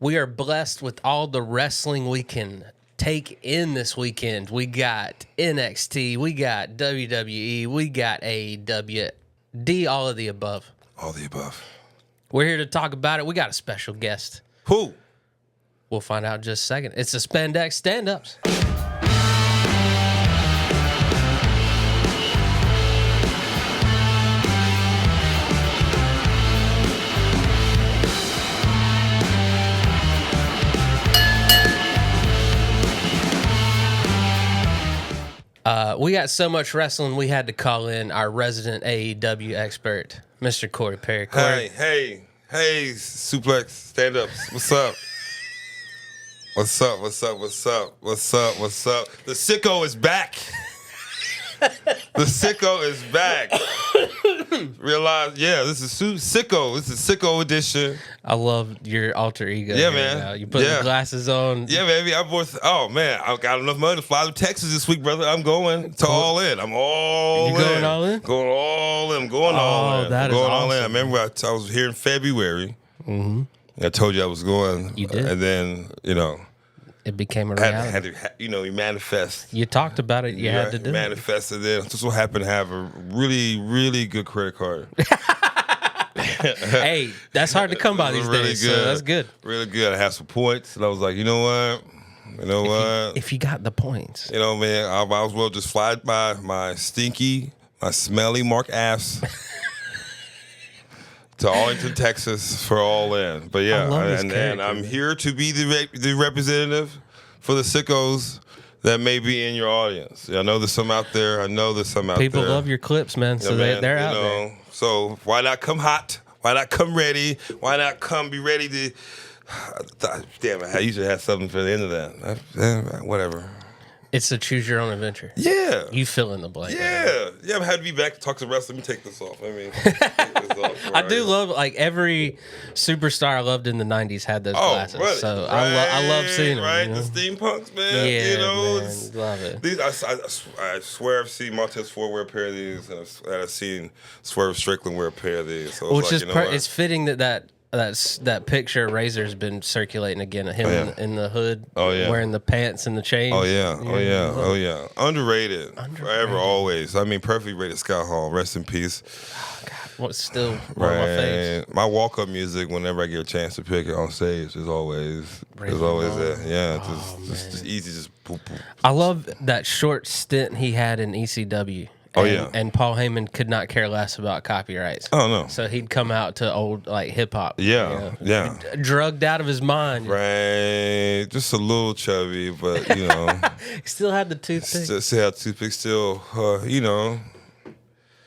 We are blessed with all the wrestling we can take in this weekend. We got NXT, we got WWE, we got AEW, all of the above. All the above. We're here to talk about it. We got a special guest. Who? We'll find out in just a second. It's the Spandex Standups. We got so much wrestling, we had to call in our resident AEW expert, Mr. Corey Perry. Corey. Hey, Suplex Stand-Ups. What's up? What's up? The sicko is back. The sicko is back. Realize, this is sicko. This is sicko edition. I love your alter ego. Yeah, man. Now. You put the glasses on. Yeah, baby. I got enough money to fly to Texas this week, brother. I'm going to All In. I'm all in. You going all in? Going all in. I'm going all in. That is going awesome. all in. I remember I was here in February. Mm-hmm. I told you I was going. You did. And then, it became a reality. had to, you manifest. You talked about it. You had to do manifest it. Then just so happened to have a really, really good credit card. Hey, that's hard to come by these really days. Good. So that's good. Really good. I had some points, and I was like, you know what? If you got the points, man, I might as well just fly by my smelly Mark ass to Arlington, Texas for All In. But yeah, and I'm here to be the representative for the sickos that may be in your audience. I know there's some out there. People love your clips, man. So they're out there. So why not come hot? Why not come ready? Why not come be ready to... Damn it, I usually have something for the end of that. Whatever. It's a choose your own adventure. Yeah. You fill in the blank. Yeah. Yeah, I'm happy to be back to talk some wrestling. Let me take this off. I do love, every superstar I loved in the 90s had those glasses. Right, so I love seeing them. Right, the steampunks, man. Yeah, man, love it. These, I swear I've seen Montez Ford wear a pair of these, and I've seen Swerve Strickland wear a pair of these. So it's fitting that picture of Razor's been circulating again of him in the hood, wearing the pants and the chains. Oh yeah. Underrated. Forever, always. I mean, perfectly rated Scott Hall. Rest in peace. Oh, God. What's still one of my faves. My walk-up music, whenever I get a chance to pick it on stage, is always there. Yeah, just easy, just boop, boop. I love that short stint he had in ECW. And Paul Heyman could not care less about copyrights. Oh, no. So he'd come out to old, hip-hop. Yeah. Drugged out of his mind. Right. Just a little chubby, but, He still had the toothpick. Still had toothpick,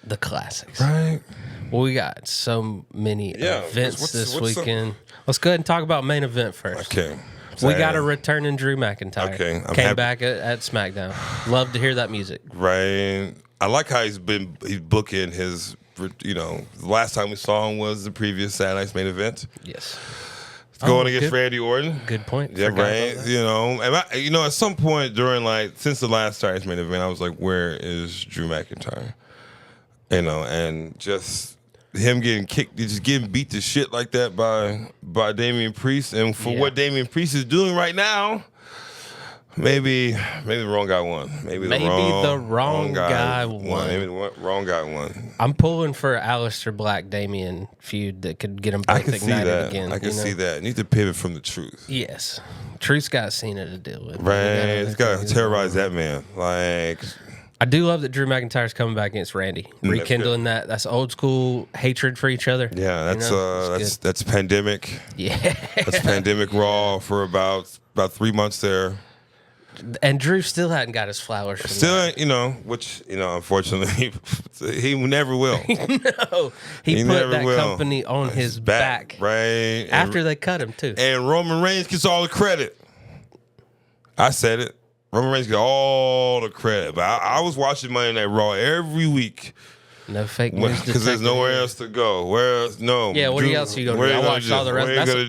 The classics. Right. Well, we got so many events this weekend. Let's go ahead and talk about main event first. Okay. We got a returning Drew McIntyre. Okay. Came back at SmackDown. Love to hear that music. Right. I like how he's booking his, the last time we saw him was the previous Saturday night's main event. Yes. Going against Randy Orton. Good point. Yeah, right. And at some point during, since the last Saturday's main event, I was like, where is Drew McIntyre? And just him getting kicked, just getting beat to shit like that by Damian Priest. And for what Damian Priest is doing right now, Maybe the wrong guy won. Maybe the wrong guy won. Maybe the wrong guy won. I'm pulling for Aleister Black Damian feud that could get him both ignited again. I can see that. Need to pivot from the truth. Yes. Truth's got Cena to deal with. Right. It's got to terrorize that man. I do love that Drew McIntyre's coming back against Randy, rekindling that's old school hatred for each other. Yeah, that's pandemic. Yeah. That's pandemic Raw for about 3 months there. And Drew still hadn't got his flowers. Which unfortunately, he never will. No, he put that company on his back. Right. After they cut him, too. And Roman Reigns gets all the credit. I said it. Roman Reigns gets all the credit. But I was watching Monday Night Raw every week. No fake news because there's nowhere else to go. Where else? No. Yeah, what else are you going to do? I watched all the rest.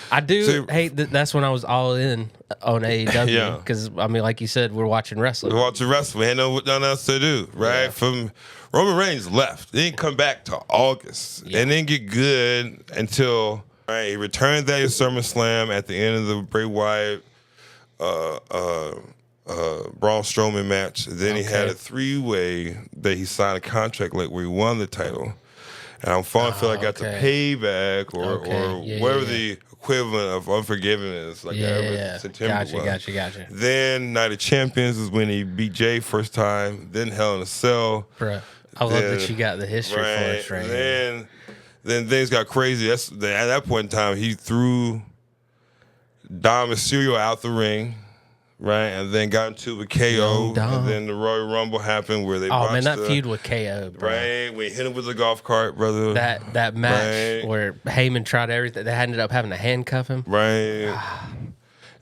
I do hate that. That's when I was all in on AEW. Yeah. Because, like you said, we're watching wrestling. We're watching wrestling. We had nothing else to do, right? Yeah. From Roman Reigns left. They didn't come back till August. Yeah. And didn't get good until Right, he returned that at SummerSlam at the end of the Bray Wyatt, Braun Strowman match. Then he had a 3-way that he signed a contract like where he won the title. And I'm feel like I got the payback or whatever the equivalent of Unforgiven is. Like September Gotcha. Then Night of Champions is when he beat Jay first time. Then Hell in a Cell. Bruh, I love that you got the history for us right here. Then things got crazy. At that point in time, he threw Dom Mysterio out the ring. Right, and then got into with KO, and then the Royal Rumble happened where they that feud with KO, bro. Right, we hit him with the golf cart, brother. That match where Heyman tried everything, they ended up having to handcuff him. Right.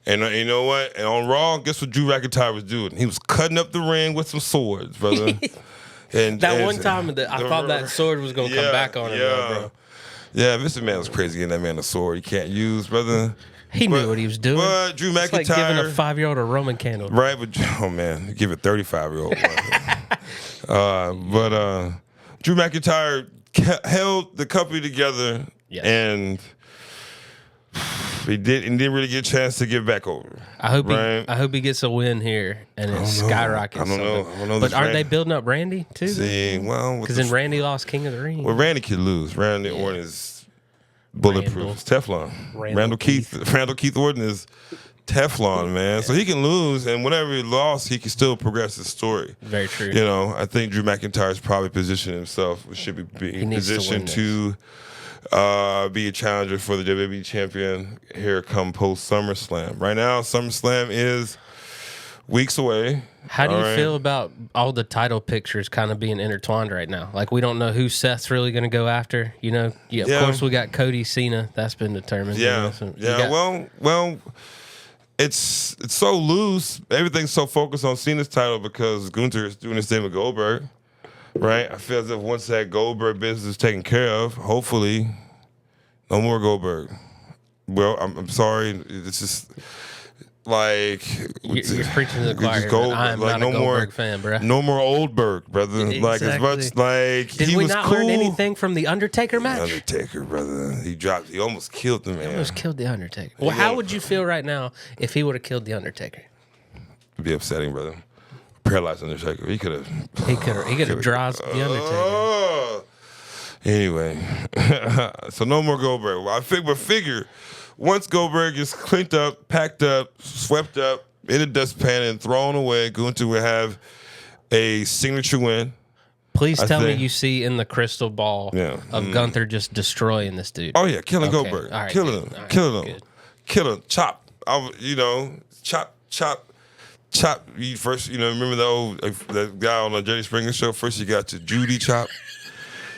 And you know what? And on Raw, guess what Drew McIntyre was doing? He was cutting up the ring with some swords, brother. And one time, I thought that sword was going to come back on him, bro. Yeah, Mr. Man was crazy getting that man a sword he can't use, brother. He knew what he was doing. But Drew McIntyre, it's like giving a 5-year-old a Roman candle. Right, but oh man, give a 35-year-old one. But Drew McIntyre held the company together, and he didn't really get a chance to get back over. I hope he gets a win here and it skyrockets. I don't know. But aren't they building up Randy too? See, well, because then Randy lost King of the Ring. Well, Randy could lose. Randy Orton is bulletproof. It's Teflon. Randall Keith Orton is Teflon, man. So he can lose, and whenever he lost, he can still progress his story. Very true. You know, I think Drew McIntyre's probably positioned himself, should be positioned to be a challenger for the WWE champion here come post SummerSlam. Right now, SummerSlam is weeks away. How do you feel about all the title pictures kind of being intertwined right now? Like, we don't know who Seth's really going to go after. You know, of course we got Cody, Cena. That's been determined. Well, it's so loose. Everything's so focused on Cena's title because Gunther is doing his thing with Goldberg, right? I feel as if once that Goldberg business is taken care of, hopefully, no more Goldberg. Well, I'm sorry. It's just... Like you're preaching to the choir. I'm not a Goldberg fan, bro. No more Oldberg, brother. Exactly. Like as much like did he we was not cool. learn anything from the Undertaker match? Undertaker, brother. He almost killed the man. He almost killed the Undertaker. Well, how would you feel right now if he would have killed the Undertaker? It'd be upsetting, brother. Paralyzed Undertaker. He could have dropped the Undertaker. Anyway, so no more Goldberg. Well, I figure. Once Goldberg is cleaned up, packed up, swept up, in a dustpan, and thrown away, Gunther will have a signature win. Please tell me you see in the crystal ball of Gunther just destroing this dude. Oh, yeah, killing Goldberg. Right, killing him. Chop. Chop. You first, remember the guy on the Jerry Springer show? First you got your Judy chop.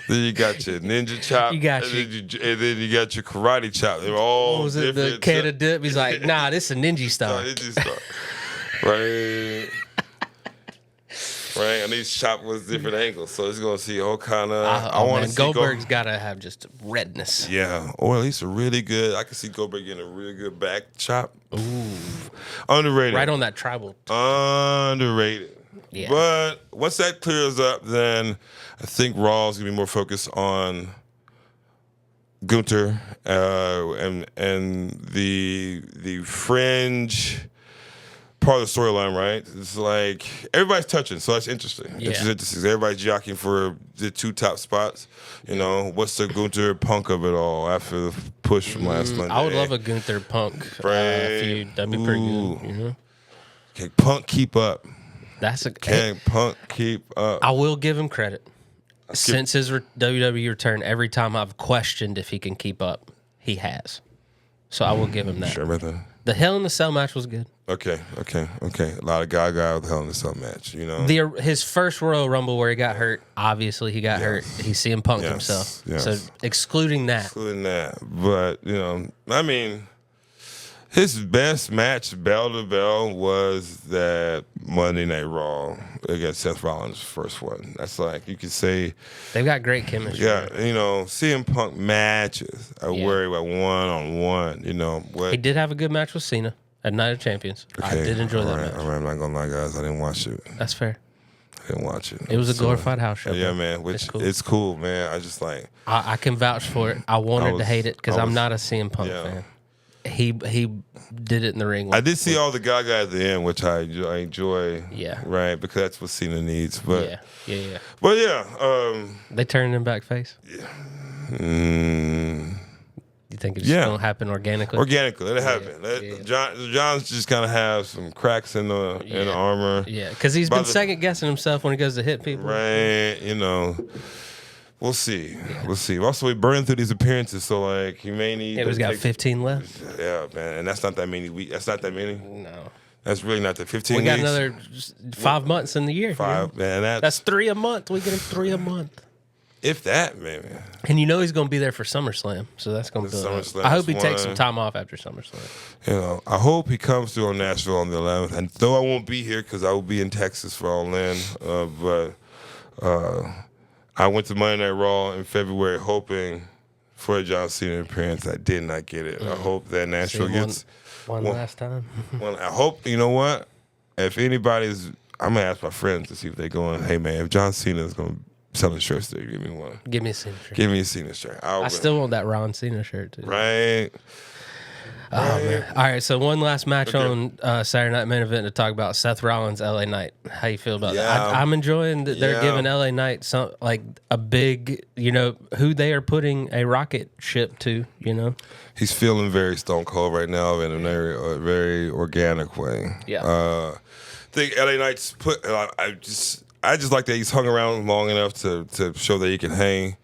Then you got your ninja chop. And then you got your karate chop. They're all different. The can of dip? He's like, nah, this is a ninja style. Right. Right. And each chop was different angles. So it's going to see all kind of... I want to see Goldberg's got to have just redness. Yeah. Or at least a really good... I can see Goldberg getting a really good back chop. Ooh. Underrated. Right on that tribal. Underrated. Yeah. But once that clears up, then I think Raw is going to be more focused on Gunther and the fringe part of the storyline, right? It's like everybody's touching, so that's interesting. Yeah. It's interesting. Everybody's jockeying for the two top spots. What's the Gunther Punk of it all after the push from last Monday? I would love a Gunther Punk feud. That'd be pretty good. Can Punk keep up? Can Punk keep up? I will give him credit. Since his WWE return, every time I've questioned if he can keep up, he has. So I will give him that. Sure about that? The Hell in the Cell match was good. Okay. A lot of guy with the Hell in the Cell match, His first Royal Rumble where he got hurt, obviously he got hurt. He's CM Punk himself. Yes. So excluding that. But, his best match, bell to bell, was that Monday Night Raw against Seth Rollins' first one. That's like, you could say... They've got great chemistry. Yeah, CM Punk matches, I worry about one-on-one, He did have a good match with Cena at Night of Champions. Okay, I did enjoy that match. All right, I'm not going to lie, guys. I didn't watch it. That's fair. I didn't watch it. It was a glorified house show. Yeah, bro. man. Which it's cool, man. I just like. I can vouch for it. I wanted to hate it because I'm not a CM Punk fan. He did it in the ring. I did see all the Gaga at the end, which I enjoy. Yeah. Right, because that's what Cena needs. But yeah. But yeah, they turned him back face. Yeah. You think it's just gonna happen organically? Organically, let it happen. John's just gonna have some cracks in the armor. Yeah, because he's been second guessing himself when he goes to hit people. Right, we'll see. Yeah. We'll see. Also, we burning through these appearances, so like he may need. Yeah, he's got 15 left. Yeah, man, and that's not that many. That's not that many. No, that's really not that 15. We got another 5 months in the year. 5, man. That's 3 a month. We get him 3 a month. If that, maybe. And he's going to be there for SummerSlam, so that's going to be. I hope he takes some time off after SummerSlam. I hope he comes through on Nashville on the 11th. And though I won't be here because I will be in Texas for All In, but I went to Monday Night Raw in February hoping for a John Cena appearance. I did not get it. I hope that Nashville gets one last time. I hope. You know what? If anybody's, I'm gonna ask my friends to see if they're going. Hey man, if John Cena is going to selling shirts there, give me one. Give me a Cena shirt. Give me a Cena shirt. I still want that Ron Cena shirt too. Right. Oh man! All right, so one last match on Saturday Night Main Event to talk about: Seth Rollins, LA Knight. How you feel about that? I'm enjoying that they're giving LA Knight some like a big, who they are putting a rocket ship to. He's feeling very Stone Cold right now in a very organic way. Yeah. I think LA Knight's I just like that he's hung around long enough to show that he can hang.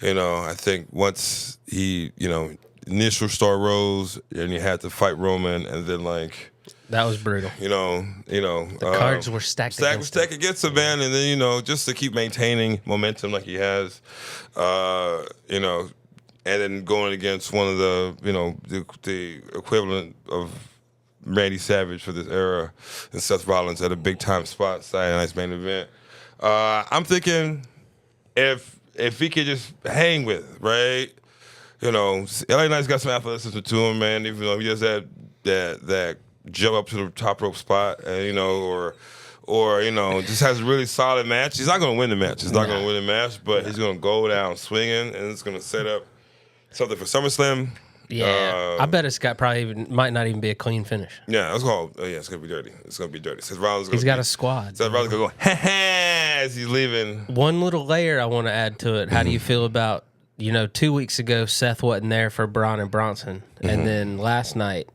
I think once he, initial star rose and you had to fight Roman, and then that was brutal. The cards were stacked against him, man, and then just to keep maintaining momentum like he has, and then going against one of the equivalent of Randy Savage for this era and Seth Rollins at a big time spot, Saturday Night's Main Event. I'm thinking if he could just hang with it, right? LA Knight's got some athleticism to him, man. Even though he does that jump up to the top rope spot, or just has a really solid match. He's not going to win the match. He's not going to win the match, but he's going to go down swinging, and it's going to set up something for SummerSlam. Yeah, I bet it's got might not even be a clean finish. Yeah, it's going to be dirty. It's going to be dirty. Seth Rollins. He's got a squad. Seth Rollins going to go ha ha as he's leaving. One little layer I want to add to it. How do you feel about 2 weeks ago Seth wasn't there for Braun and Bronson, and then last night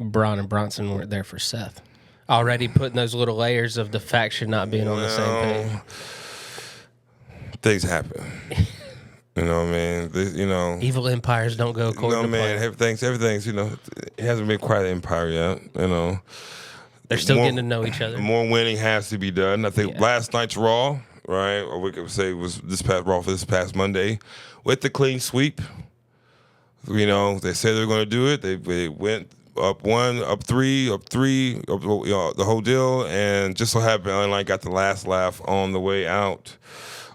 Braun and Bronson weren't there for Seth. Already putting those little layers of the faction not being on the same page. Things happen. You know what I mean? Evil empires don't go according to plan. Everything's, it hasn't been quite an empire yet, They're still getting to know each other. More winning has to be done. I think last night's Raw, right, or we could say it was this past Monday, with the clean sweep. They said they were going to do it. They went up 1, up 3, up 3, the whole deal, and just so happened LA got the last laugh on the way out.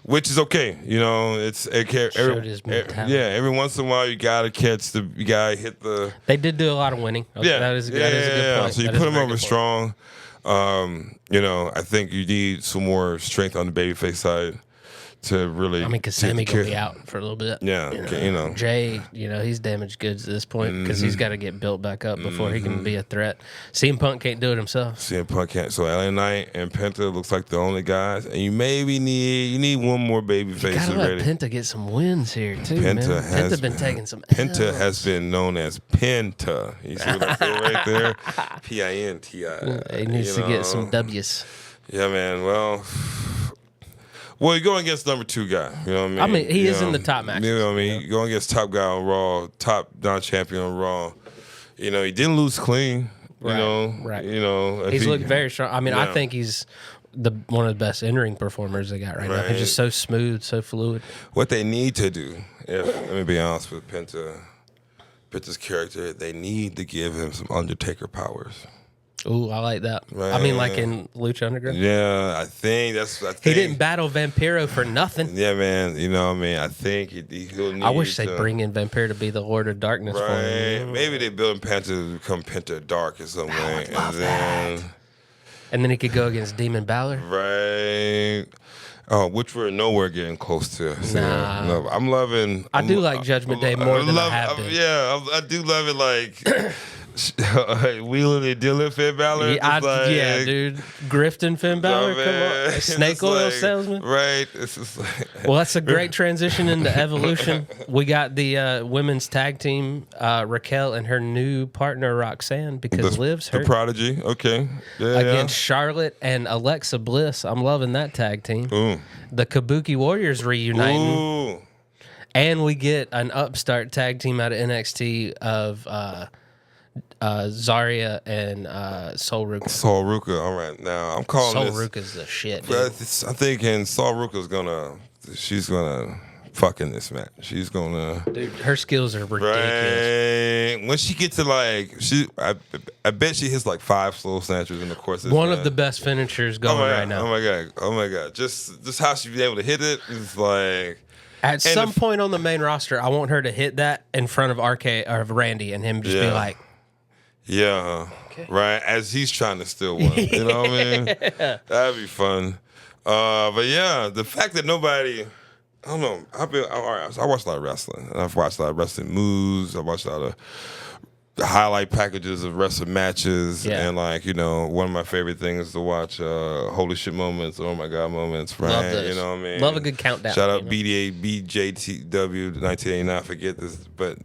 Which is okay, Showed his mentality. Every once in a while you gotta hit the. They did do a lot of winning. Okay, that is a good point. So you put them over strong. I think you need some more strength on the babyface side to really. Because Sammy gonna be out for a little bit. Yeah, Jay, he's damaged goods at this point because he's got to get built back up before he can be a threat. CM Punk can't do it himself. CM Punk can't. So LA Knight and Penta looks like the only guys, and you maybe need one more babyface. Gotta let Penta get some wins here too. Penta been taking some. Penta has been known as Penta. You see what I feel right there? Pinti. He needs to get some W's. Yeah, man. Well, you're going against number 2 guy. You know what I mean? I mean, he is in the top match. You know what I mean? You're going against top guy on Raw, top non-champion on Raw. He didn't lose clean. Right. He's looked very strong. I mean, I think he's one of the best in-ring performers they got right now. He's just so smooth, so fluid. What they need to do, let me be honest with Penta's character, they need to give him some Undertaker powers. Ooh, I like that. Right. I mean, like in Lucha Underground? Yeah, I think he didn't battle Vampiro for nothing. Yeah, man. I think he'll need I wish they'd bring in Vampiro to be the Lord of Darkness for him. Maybe they build Penta to become Penta Dark in some way. That. And then he could go against Demon Balor. Right. Oh, which we're nowhere getting close to. So, Nah. no, I'm loving. I do like Judgment Day more than I have been. Yeah, I do love it. Like wheeling and dealing Finn Balor. Yeah, dude. Grifting Finn Balor. Come on. Snake oil like, salesman. Right. It's just like, Well, that's a great transition into Evolution. We got the women's tag team, Raquel and her new partner, Roxanne, because Liv's hurt. The Prodigy. Okay. Yeah. Against Charlotte and Alexa Bliss. I'm loving that tag team. Ooh. The Kabuki Warriors reuniting. Ooh. And we get an upstart tag team out of NXT of Zarya and Sol Ruka. Sol Ruka. All right. Now, I'm calling Sol Ruka's the shit, dude. I'm thinking Sol Ruka's she's gonna fuck in this match. She's gonna. Dude, her skills are ridiculous. Right. When she gets to I bet she hits like 5 slow snatchers in the course of this One match. of the best finishers going right now. Oh my god. Just how she's able to hit it is like. At some point on the main roster, I want her to hit that in front of Randy and him just be like, yeah, okay. Right. As he's trying to steal one, you know what I mean? That'd be fun. But yeah, the fact that nobody, I don't know. I watched a lot of wrestling, and I've watched a lot of wrestling moves. I watched a lot of the highlight packages of wrestling matches, and one of my favorite things to watch, holy shit moments, oh my god moments, right? Love those. You know what I mean? Love a good countdown. Shout out BJTW 1989. Forget this, but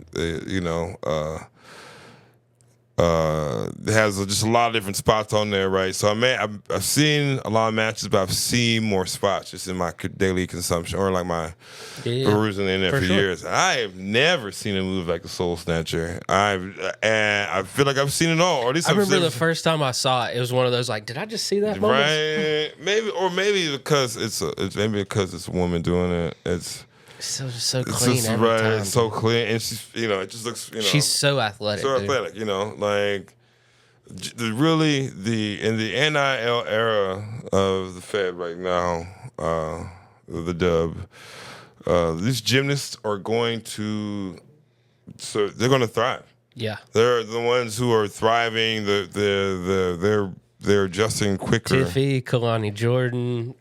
it has just a lot of different spots on there, right? So I've seen a lot of matches, but I've seen more spots just in my daily consumption or like my perusing in there for years. I have never seen a move like a Soul Snatcher. I feel like I've seen it all. Or at least I remember the first time I saw it, it was one of those like, did I just see that moment? Right? Maybe because it's a woman doing it. It's so clean every time. Right, so clean, and she's it just looks she's so athletic. So athletic, like in the NIL era of the Fed right now, the dub, these gymnasts are going to they're going to thrive. Yeah, they're the ones who are thriving. They're adjusting quicker. Tiffy, Kalani Jordan.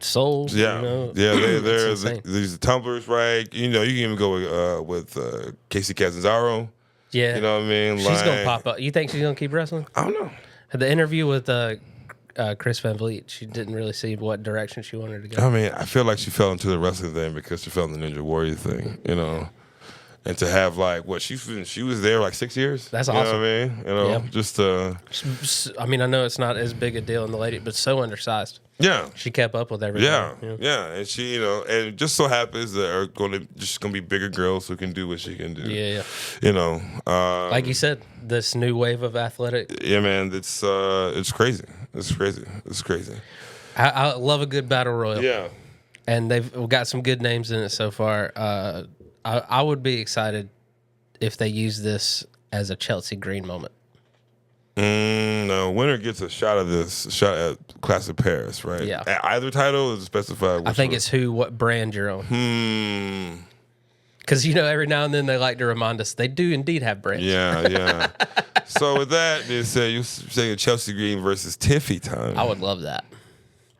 Souls, they're these tumblers, right? You can even go with Casey Catanzaro. Yeah, you know what I mean. She's gonna pop up. You think she's gonna keep wrestling? I don't know. The interview with Chris Van Vliet, she didn't really see what direction she wanted to go. I mean, I feel like she fell into the wrestling thing because she fell in the Ninja Warrior thing, And to have she was there like 6 years. That's awesome. You know what I mean? Just I mean, I know it's not as big a deal in the lady, but so undersized. Yeah, she kept up with everything. Yeah, and she, and it just so happens that are gonna be bigger girls who can do what she can do. Yeah. Like you said, this new wave of athletic. Yeah, man, it's crazy. It's crazy. I love a good battle royal. Yeah, and they've got some good names in it so far. I would be excited if they use this as a Chelsea Green moment. No, winner gets a shot at Clash of Paris, right? Yeah. At either title is specified. I think it's what brand you're on. Because every now and then they like to remind us they do indeed have brands. Yeah. So with that being said, you say Chelsea Green versus Tiffy time. I would love that.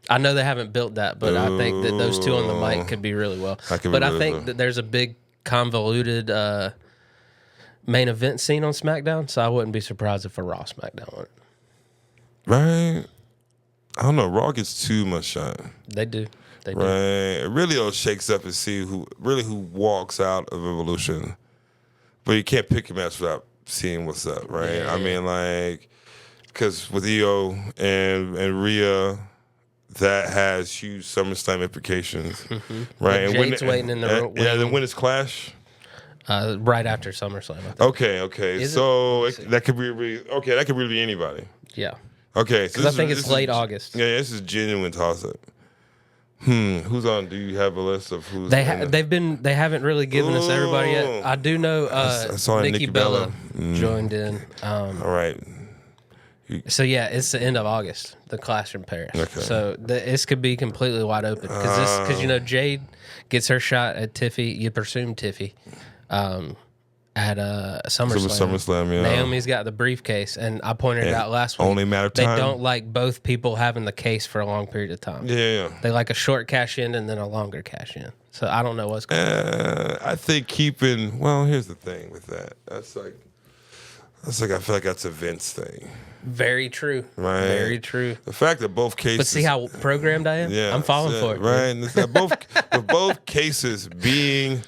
I know they haven't built that, but I think that those two on the mic could be really well. I think that there's a big convoluted main event scene on SmackDown, so I wouldn't be surprised if a Raw SmackDown went. Right? I don't know. Raw gets too much shine. They do. Right? It really all shakes up and see who walks out of Evolution. But you can't pick a match without seeing what's up, right? Yeah. I mean, because with Io and Rhea, that has huge SummerSlam implications, right? And Jade's waiting in the then when is Clash? Right after SummerSlam. Okay. So that could really be anybody. Yeah. Okay. So I think it's late August. Yeah, this is genuine toss-up. Who's on? Do you have a list of who's? They haven't really given us everybody yet. I do know I saw Nikki Bella joined in. All right. So yeah, it's the end of August, the Clash in Paris. Okay. So this could be completely wide open because Jade gets her shot at Tiffy. You presume Tiffy, at SummerSlam. SummerSlam, yeah. Naomi's got the briefcase, and I pointed it out last week. Only matter of they time. don't like both people having the case for a long period of time. Yeah. They like a short cash in and then a longer cash in. So I don't know what's going on. I think here's the thing with that. That's like I feel like that's a Vince thing. Very true. Right. Very true. The fact that both cases. But see how programmed I am? Yeah, I'm falling for it. Right. And that both cases being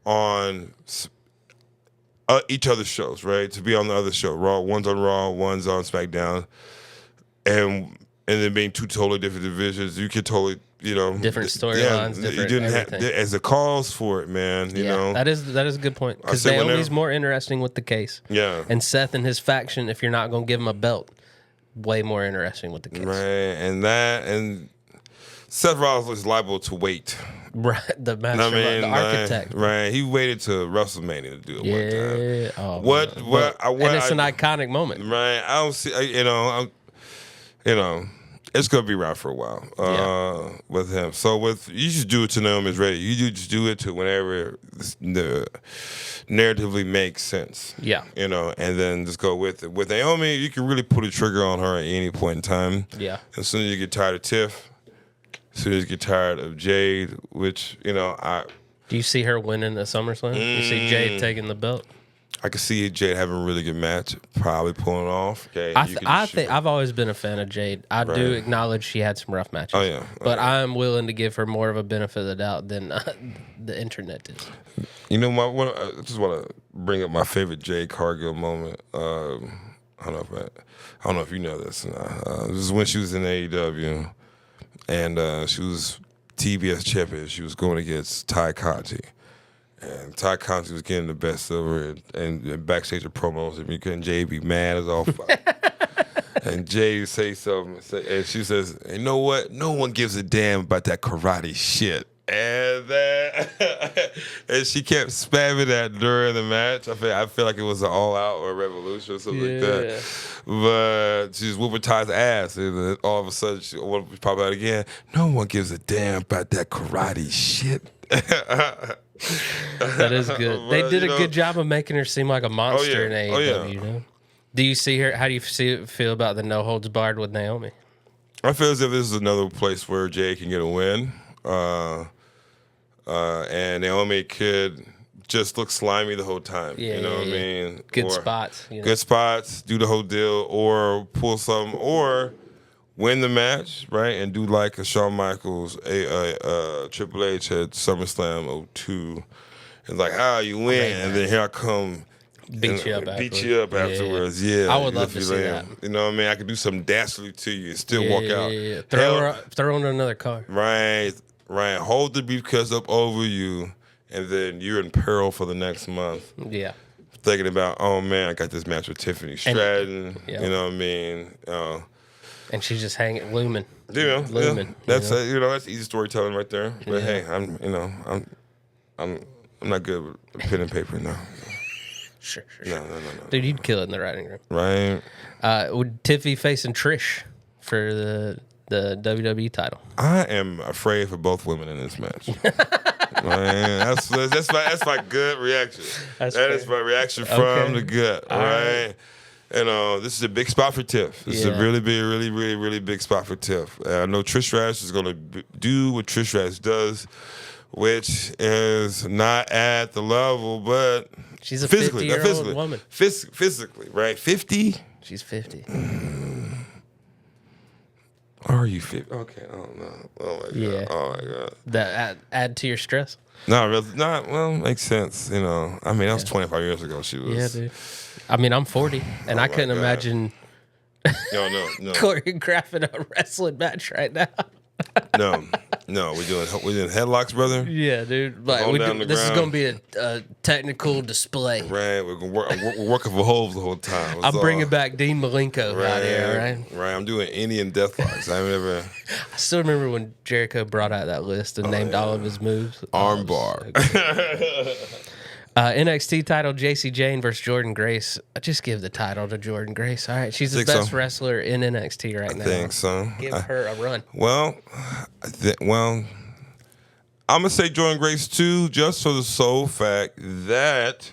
on each other's shows, right? To be on the other show, Raw. One's on Raw, one's on SmackDown, and then being two totally different divisions, you could totally, different storylines, different everything. As the calls for it, man. You know, that is a good point because Naomi's more interesting with the case. Yeah, and Seth and his faction, if you're not going to give him a belt, way more interesting with the case. Right, and Seth Rollins was liable to wait. Right, the master, the architect. Right, he waited to WrestleMania to do it one time. And it's an iconic moment. Right, I don't see. It's gonna be around for a while with him. So you just do it to Naomi's ready. You just do it to whenever the narratively makes sense. Yeah, and then just go with it. With Naomi, you can really pull the trigger on her at any point in time. Yeah, as soon as you get tired of Tiff. As soon as you get tired of Jade, which, Do you see her winning at SummerSlam? You see Jade taking the belt? I could see Jade having a really good match, probably pulling it off. Okay, I think I've always been a fan of Jade. I do acknowledge she had some rough matches. Oh, yeah. But I'm willing to give her more of a benefit of the doubt than the internet is. You know, I just want to bring up my favorite Jade Cargill moment. I don't know if you know this. This is when she was in AEW. And she was TBS champion. She was going against Ty Conti. And Ty Conti was getting the best of her. And backstage of promos, and Jay be mad as all fuck. And Jay would say something. And she says, you know what? No one gives a damn about that karate shit. And and she kept spamming that during the match. I feel like it was an All Out or a Revolution or something like that. But she's whooping Ty's ass, and then all of a sudden she wanted to pop out again. No one gives a damn about that karate shit. That is good. They did a good job of making her seem like a monster in AEW. Do you see her? How do you feel about the no holds barred with Naomi? I feel as if this is another place where Jay can get a win. And Naomi could just look slimy the whole time. Yeah, you know what I mean? Good spots. Good spots, do the whole deal, or pull something, or win the match, right? And do like a Shawn Michaels, Triple H at SummerSlam 02. And like, you win, and then here I come. Beat you up afterwards. Yeah. I would love to see that. You know what I mean? I could do some dastardly to you and still walk out. Yeah. Throw on another car. Right. Hold the briefcase up over you, and then you're in peril for the next month. Yeah. Thinking about, oh man, I got this match with Tiffany Stratton. You know what I mean? And she's just hanging, looming. Looming. Yeah. That's that's easy storytelling right there. But hey, I'm not good with pen and paper now. Sure. No. Dude, you'd kill it in the writing room. Right. Would Tiffy facing Trish for the WWE title? I am afraid for both women in this match. Man, that's my gut reaction. That is my reaction from the gut. All right. This is a big spot for Tiff. This is a really big spot for Tiff. I know Trish Stratus is going to do what Trish Stratus does, which is not at the level, but she's a 50-year-old woman. Physically, right? 50? She's 50. Are you 50? Okay, I don't know. Oh my god. Yeah. Oh my god. That add to your stress? No, really, not. Well, makes sense. I mean, that was 25 years ago. She was. Yeah, dude. I mean, I'm 40, and I couldn't imagine. No. choreographing a wrestling match right now. No, we're doing headlocks, brother. Yeah, dude. Like this is gonna be a technical display. Right, we're working for holes the whole time. I'm bringing back Dean Malenko out here, right? Right, I'm doing Indian deathlocks. I still remember when Jericho brought out that list and named all of his moves. Armbar. NXT title, JC Jane versus Jordan Grace. I just give the title to Jordan Grace. All right, she's the best wrestler in NXT right now. I think so. Give her a run. Well, I'm gonna say Jordan Grace too, just for the sole fact that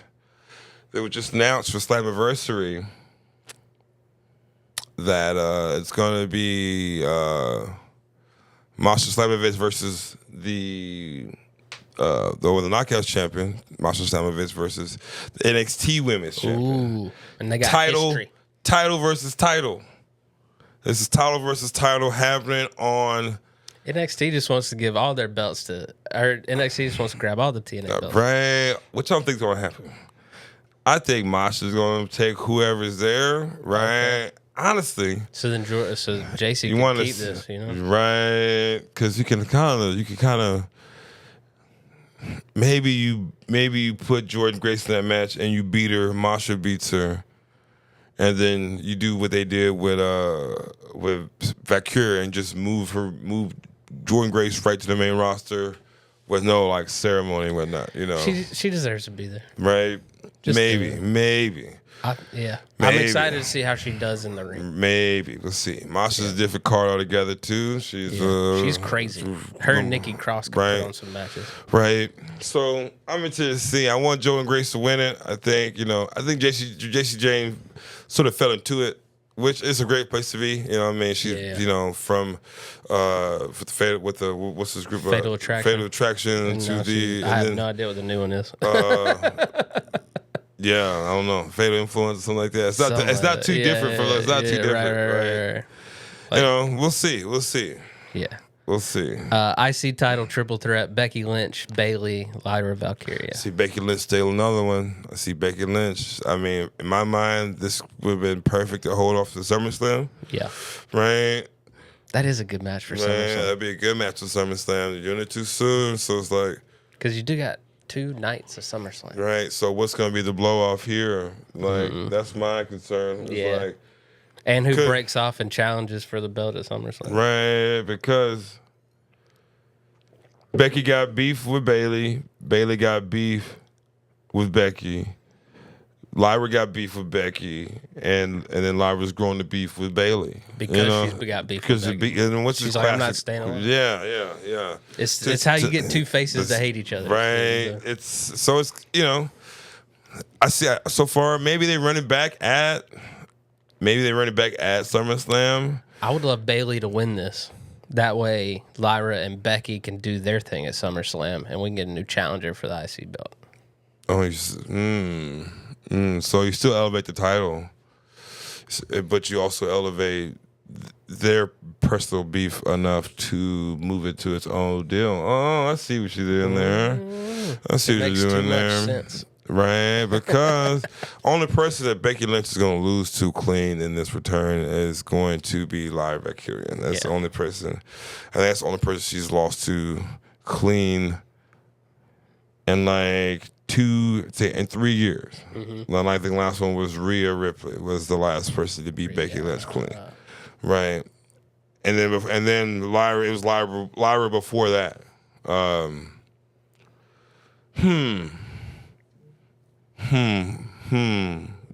It was just announced for Slammiversary that it's going to be Masha Slamovich versus the Knockouts champion, Masha Slamovich versus the NXT Women's champion. Ooh, and they got history. Title versus title. This is title versus title happening on. NXT just wants to give all their belts to, or NXT just wants to grab all the TNA belts. Right. What y'all think's going to happen? I think Masha's going to take whoever's there, right? Okay. Honestly. So then, JC can keep this, you know? Right. Because you can kind of, maybe you put Jordan Grace in that match and you beat her, Masha beats her, and then you do what they did with Valkyria and just move Jordan Grace right to the main roster with no like ceremony and whatnot, you know. She deserves to be there. Right. Just maybe. Maybe. I'm excited to see how she does in the ring. Maybe. We'll see. Masha's a different card altogether, too. She's crazy. Her and Nikki Cross could put on some matches. Right. So, I'm interested to see. I want Joe and Grace to win it. I think JC Jane sort of fell into it, which is a great place to be. You know what I mean? She's, from what's this group? Fatal Attraction. Fatal Attraction to the... I have no idea what the new one is. Yeah, I don't know. Fatal Influence or something like that. It's not too different from us. It's not too different, right? Like, we'll see. Yeah. We'll see. IC title triple threat: Becky Lynch, Bayley, Lyra, Valkyria. I see Becky Lynch steal another one. I see Becky Lynch. I mean, in my mind, this would have been perfect to hold off the SummerSlam. Yeah. Right? That is a good match for SummerSlam. That'd be a good match for SummerSlam. You're doing it too soon, so it's like... Because you do got 2 nights of SummerSlam. Right. So what's going to be the blow off here? Like, that's my concern. It's like, and who breaks off and challenges for the belt at SummerSlam. Right. Because Becky got beef with Bayley. Bayley got beef with Becky. Lyra got beef with Becky, and then Lyra's growing the beef with Bayley because she's got beef. Because and what's she's like, I'm not staying alone. Yeah. It's how you get 2 faces that hate each other. Right. It's I see so far. Maybe they run it back at SummerSlam. I would love Bayley to win this. That way, Lyra and Becky can do their thing at SummerSlam, and we can get a new challenger for the IC belt. Oh, so you still elevate the title, but you also elevate their personal beef enough to move it to its own deal. Oh, I see what you're doing there. I see what you're doing there. Sense. Right, because only person that Becky Lynch is going to lose to clean in this return is going to be Lyra Valkyria. That's the only person. And that's the only person she's lost to clean in like 2 to 3 years. Mm-hmm. I think the last one was Rhea Ripley was the last person to beat Becky Lynch clean. Right. And then Lyra, it was Lyra before that.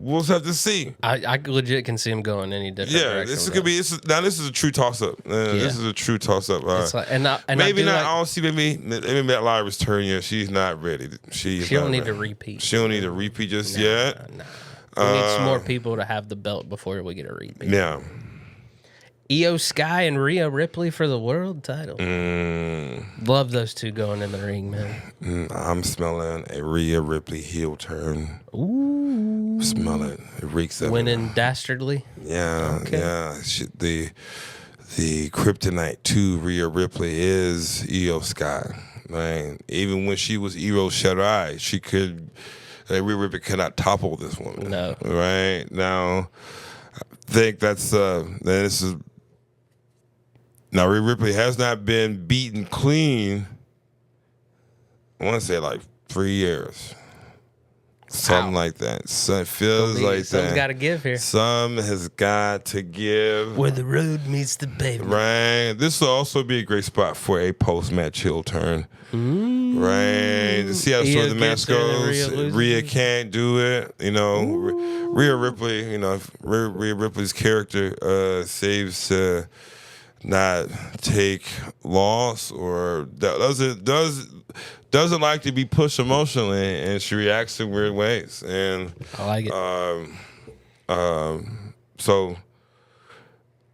We'll have to see. I legit can see him going any different direction. This could be. This is a true toss up. This is a true toss up. Maybe not. I don't see. Maybe that Lyra's turn yet. She's not ready. She don't need to repeat. She don't need to repeat just yet. No. We need some more people to have the belt before we get a repeat. Yeah. Io Sky and Rhea Ripley for the world title. Love those two going in the ring, man. I'm smelling a Rhea Ripley heel turn. Ooh. Smell it. It reeks of winning dastardly. Yeah, yeah. The kryptonite to Rhea Ripley is Io Sky. Man, even when she was Io Shirai, Rhea Ripley cannot topple this woman. No. Right? Now, I think Now, Rhea Ripley has not been beaten clean, I want to say like 3 years. Something like that. So it feels like something's got to give here. Some has got to give. Where the road meets the pavement. Right. This will also be a great spot for a post-match heel turn. Right. To see how the match goes. Rhea can't do it. You know, Rhea Ripley, Rhea Ripley's character saves not take loss or doesn't like to be pushed emotionally, and she reacts in weird ways. And I like it. So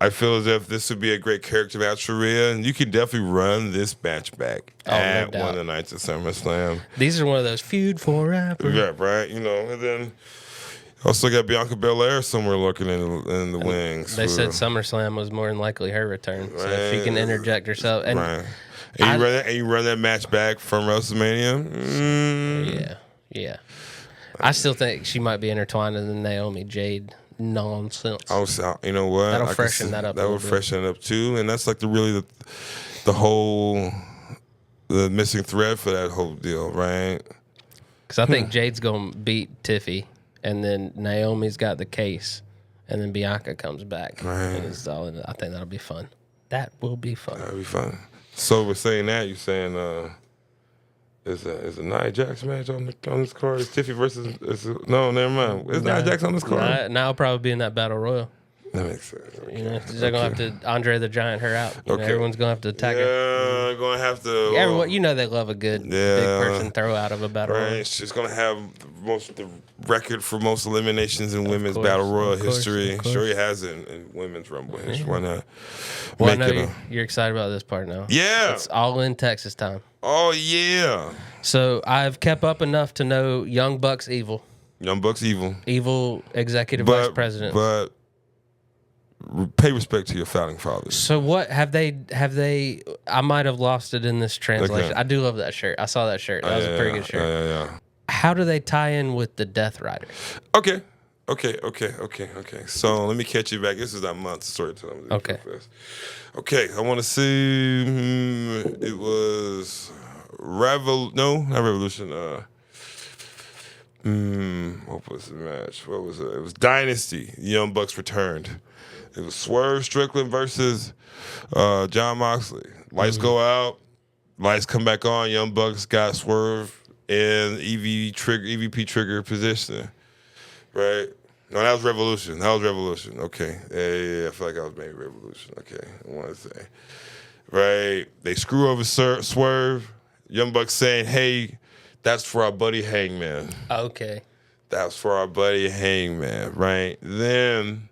I feel as if this would be a great character match for Rhea, and you can definitely run this match back at one of the nights of SummerSlam. These are one of those feud forever. Yeah, right. And then also got Bianca Belair somewhere lurking in the wings. They said SummerSlam was more than likely her return, so if she can interject herself. And you run that match back from WrestleMania. Yeah. I still think she might be intertwined in the Naomi Jade nonsense. You know what? That'll freshen that up. That would freshen it up too, and that's like the whole missing thread for that whole deal, right? Because I think Jade's gonna beat Tiffy, and then Naomi's got the case, and then Bianca comes back. Right. And it's all I think that'll be fun. That will be fun. That'll be fun. So we're saying that you're saying is a Nia Jax match on this card? Is Tiffy versus? No, never mind. Is Nia Jax on this card? Now I'll probably be in that battle royal. That makes sense. Okay. They're gonna have to Andre the Giant her out. Everyone's gonna have to attack her. Yeah, gonna have to. Everyone, they love a good big person throw out of a battle royal. Right, she's gonna have the record for most eliminations in women's battle royal history. Sure, he has it in women's Rumble history. Why not? Well, I know you're excited about this part now. Yeah, it's all in Texas time. Oh yeah. So I've kept up enough to know Young Buck's evil. Young Buck's evil. Evil executive vice president. But pay respect to your founding fathers. So what have they? I might have lost it in this translation. Okay. I do love that shirt. I saw that shirt. That was a pretty good shirt. Yeah. How do they tie in with the Death Riders? Okay. So let me catch you back. This is our month storytelling. Okay. Okay. I want to see. It was not Revolution. What was the match? What was it? It was Dynasty. Young Bucks returned. It was Swerve Strickland versus John Moxley. Lights go out. Lights come back on. Young Bucks got Swerve in EVP trigger position. Right? No, that was Revolution. Okay. Yeah. I feel like I was maybe Revolution. Okay. I want to say. Right. They screw over Swerve. Young Bucks saying, hey, that's for our buddy Hangman. Okay. That's for our buddy Hangman. Right? Then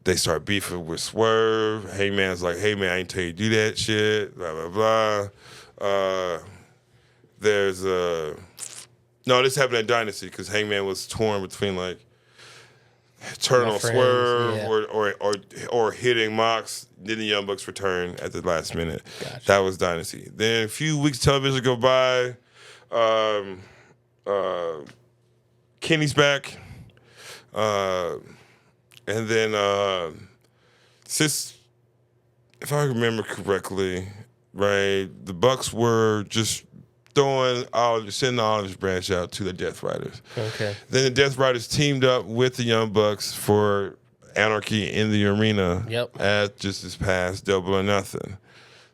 they start beefing with Swerve. Hangman's like, hey, man, I ain't tell you to do that shit. Blah, blah, blah. There's no, this happened at Dynasty because Hangman was torn between like turn on Swerve or hitting Mox. Then the Young Bucks return at the last minute. Gotcha. That was Dynasty. Then a few weeks television go by. Kenny's back. And then since, if I remember correctly, right, the Bucks were just sending the Olive Branch out to the Death Riders. Okay. Then the Death Riders teamed up with the Young Bucks for Anarchy in the Arena. Yep. At just this past Double or Nothing.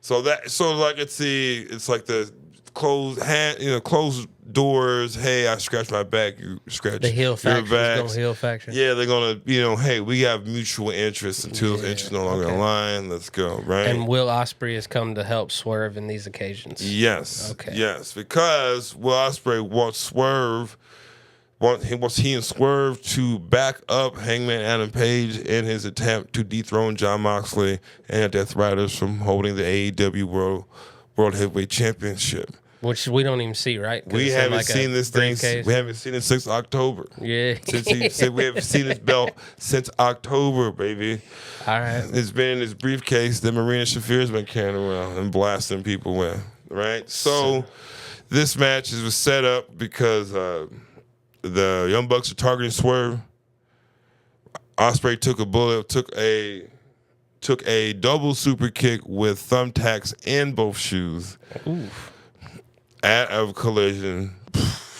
So like it's like the closed doors. Hey, I scratched my back. You scratch the heel your back. Heel faction. Yeah, they're gonna. Hey, we have mutual interests until those interests no longer align. Let's go. Right. And Will Ospreay has come to help Swerve in these occasions. Yes. Okay. Yes, because Will Ospreay wants he and Swerve to back up Hangman Adam Page in his attempt to dethrone John Moxley and the Death Riders from holding the AEW World Heavyweight Championship. Which we don't even see, right? We haven't seen this thing. We haven't seen it since October. Yeah. Since we haven't seen this belt since October, baby. All right. It's been in this briefcase that Marina Shafir's been carrying around and blasting people with, right? So this match was set up because the Young Bucks are targeting Swerve. Ospreay took a bullet, took a double super kick with thumbtacks in both shoes. Oof. At a collision.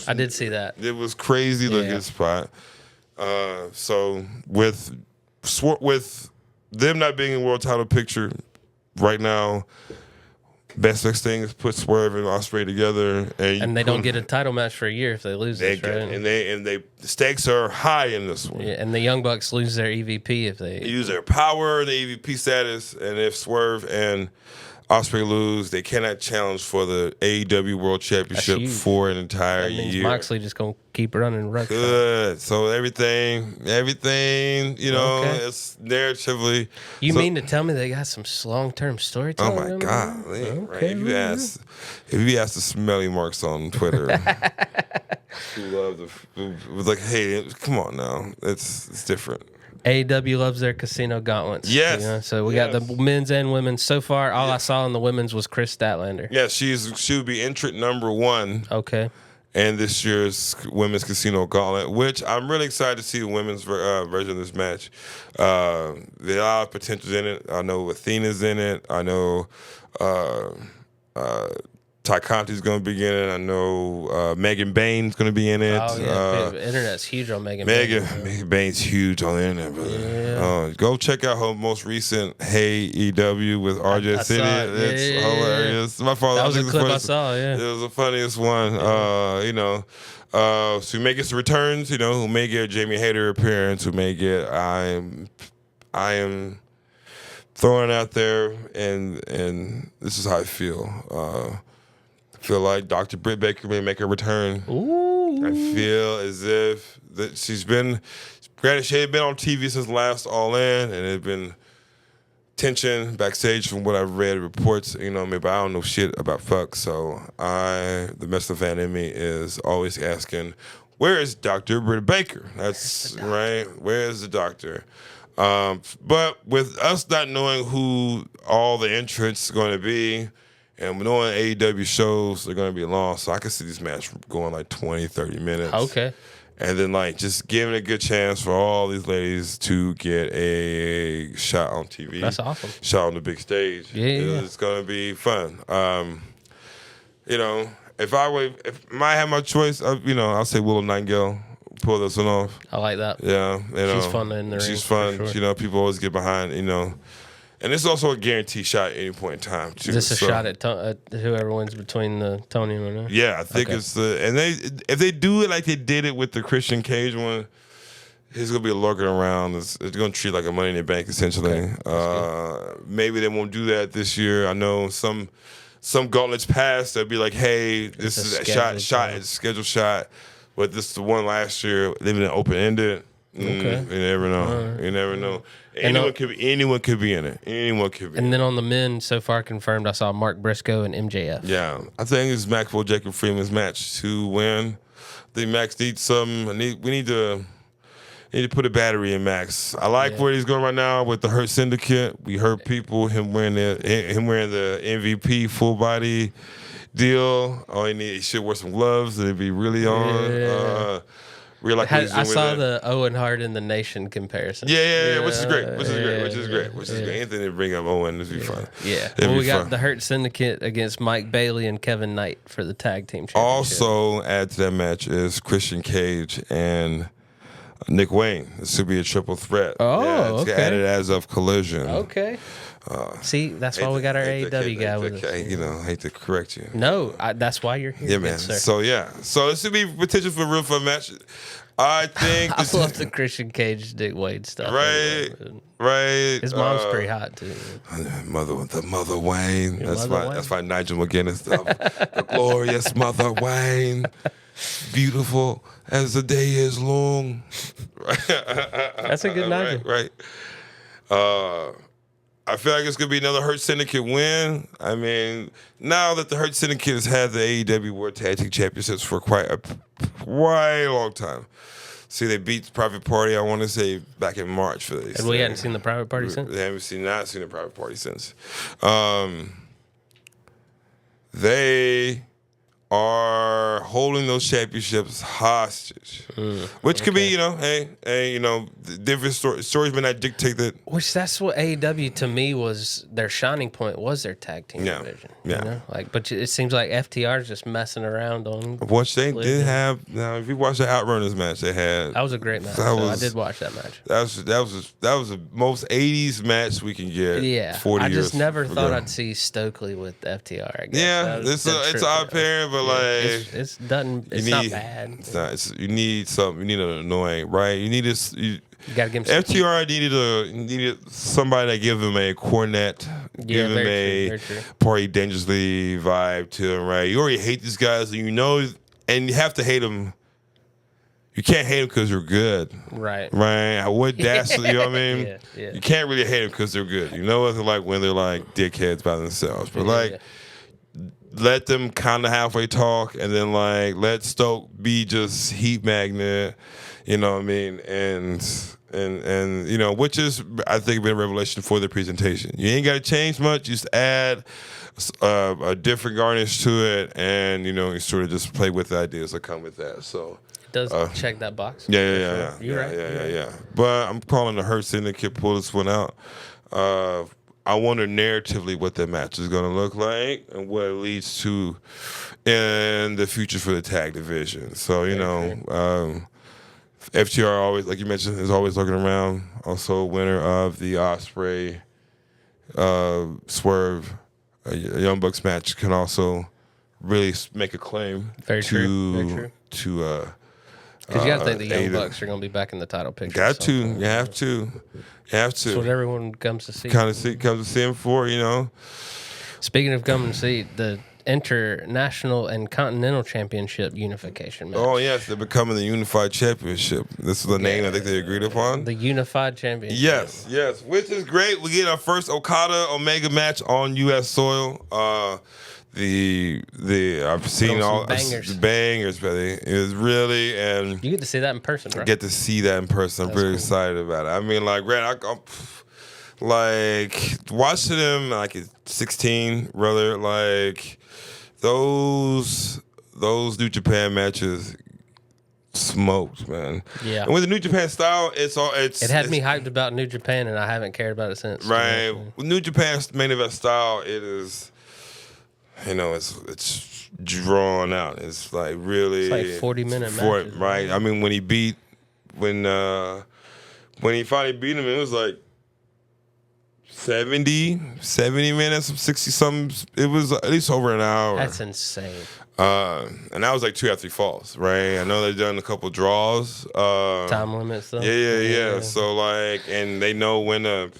I did see that. It was crazy looking spot. So with them not being in world title picture right now, Best next thing is put Swerve and Ospreay together, and they don't get a title match for a year if they lose this, right? And the stakes are high in this one. Yeah, and the Young Bucks lose their EVP if they use their power, the EVP status, and if Swerve and Ospreay lose, they cannot challenge for the AEW World Championship for an entire year. Moxley just gonna keep running. Good. So everything, it's narratively. You mean to tell me they got some long-term storytelling? Oh my God! Right? If you ask the smelly marks on Twitter, who love was like, hey, come on now, it's different. AEW loves their casino gauntlets. Yes. So we got the men's and women's. So far, all I saw in the women's was Chris Statlander. Yeah, she would be entrant number 1. Okay. And this year's women's casino gauntlet, which I'm really excited to see the women's version of this match. There are a lot of potentials in it. I know Athena's in it. I know Ty Conti's going to be in it. I know Megan Bain's going to be in it. Oh, yeah. The internet's huge on Megan Bain's huge on the internet, brother. Yeah. Go check out her most recent Hey EW with RJ City. It's hilarious. My father, that was a clip I saw, yeah. It was the funniest one. So who may get some returns, who may get a Jamie Hayter appearance, who may get I am throwing it out there, and this is how I feel. I feel like Dr. Britt Baker may make a return. Ooh. I feel as if that she's been, granted, she had been on TV since last All In, and it had been tension backstage from what I've read reports. Maybe I don't know shit about fuck, so the Mr. fan in me is always asking, where is Dr. Britt Baker? That's right. Where is the doctor? But with us not knowing who all the entrants are going to be, and knowing AEW shows are going to be long, so I can see this match going like 20, 30 minutes. Okay. And then just giving a good chance for all these ladies to get a shot on TV. That's awesome. Shot on the big stage. Yeah. It's going to be fun. If I had my choice, I'll say Willow Nightingale. Pull this one off. I like that. Yeah. She's fun in the ring. She's fun. Sure. People always get behind, And it's also a guaranteed shot at any point in time, too. Is this a shot at whoever wins between the Tony and Renee? Yeah, I think it's if they do it like they did it with the Christian Cage one, he's going to be lurking around. It's going to treat like a Money in the Bank, essentially. Okay. Maybe they won't do that this year. I know some gauntlets past, they'll be like, hey, this is a shot, it's a scheduled shot. But this is the one last year, leaving it open-ended. Okay. You never know. You never know. Anyone could be in it. Anyone could be. And then on the men, so far confirmed, I saw Mark Briscoe and MJF. Yeah, I think it's Maxwell Jacob Freeman's match to win. I think Max needs some. We need to put a battery in Max. I like where he's going right now with the Hurt Syndicate. We heard people him wearing the MVP full body deal. He should wear some gloves and it'd be really on. Yeah. I saw the Owen Hart in the Nation comparison. Yeah, which is great. Which is great. Anything to bring up Owen, this would be fun. Yeah. We got the Hurt Syndicate against Mike Bailey and Kevin Knight for the tag team championship. Also, add to that match is Christian Cage and Nick Wayne. This should be a triple threat. Oh, it's added as of Collision. Okay. See, that's why we got our AEW guy with us. I hate to correct you. No, that's why you're here. Yeah, man. So this should be potential for a real fun match. I think I love the Christian Cage Dick Wade stuff. Right. His mom's pretty hot too. The mother Wayne. That's why Nigel McGuinness, the glorious mother Wayne, beautiful as the day is long. That's a good Nigel. Right. I feel like it's going to be another Hurt Syndicate win. I mean, now that the Hurt Syndicate has had the AEW World Tag Team Championships for quite a long time. See, they beat Private Party, I want to say, back in March for this. And we hadn't seen the Private Party since? They haven't not seen the Private Party since. They are holding those championships hostage, which could be, different stories may not dictate that. Which that's what AEW to me was their shining point, was their tag team division. Yeah. But it seems like FTR is just messing around on. Which they did have. Now, if you watch the Outrunners match they had, that was a great match. I did watch that match. That was the most '80s match we can get. Yeah, 40 years. I just never ago. thought I'd see Stokely with FTR. I guess. Yeah, it's odd pairing, but it's not bad. It's not. You need something. You need an annoying, right? You need this. You gotta give him FTR needed somebody that give him a cornet, give him a Party Dangerously vibe to him, right? You already hate these guys, and and you have to hate them. You can't hate them because they're good, right? Right? What dastardly, you know what I mean? Yeah. You can't really hate them because they're good. You know what they're like when they're like dickheads by themselves, but let them kind of halfway talk, and then let Stoke be just heat magnet, you know what I mean, and which is I think been a revelation for the presentation. You ain't got to change much, just add a different garnish to it, and you sort of just play with the ideas that come with that. So it does check that box. Yeah. You're right. Yeah. But I'm calling the Hurt Syndicate pull this one out. I wonder narratively what that match is going to look like and what it leads to in the future for the tag division. So, FTR always, like you mentioned, is always looking around. Also winner of the Ospreay Swerve Young Bucks match can also really make a claim. Very true. Because you got to think the Young Bucks are going to be back in the title picture. Got to. You have to. That's what everyone comes to see. Comes to see him for, Speaking of coming to see, the International and Continental Championship unification match. Oh, yes. They're becoming the Unified Championship. This is the name I think they agreed upon. The Unified Championship. Yes. Which is great. We get our first Okada-Omega match on U.S. soil. I've seen all the bangers, buddy. It was really, and you get to see that in person, bro. Get to see that in person. I'm really excited about it. I mean, Grant, I'm watching them at 16, brother. Those New Japan matches smoked, man. Yeah. And with the New Japan style, it had me hyped about New Japan, and I haven't cared about it since. Right. With New Japan's main event style, it is. It's drawn out. It's really. It's 40-minute matches. Right. I mean, when he finally beat him, it was 70 minutes, 60 something. It was at least over an hour. That's insane. And that was 2 out of 3 falls, right? I know they've done a couple draws. Time limit stuff. Yeah. So and they know when to.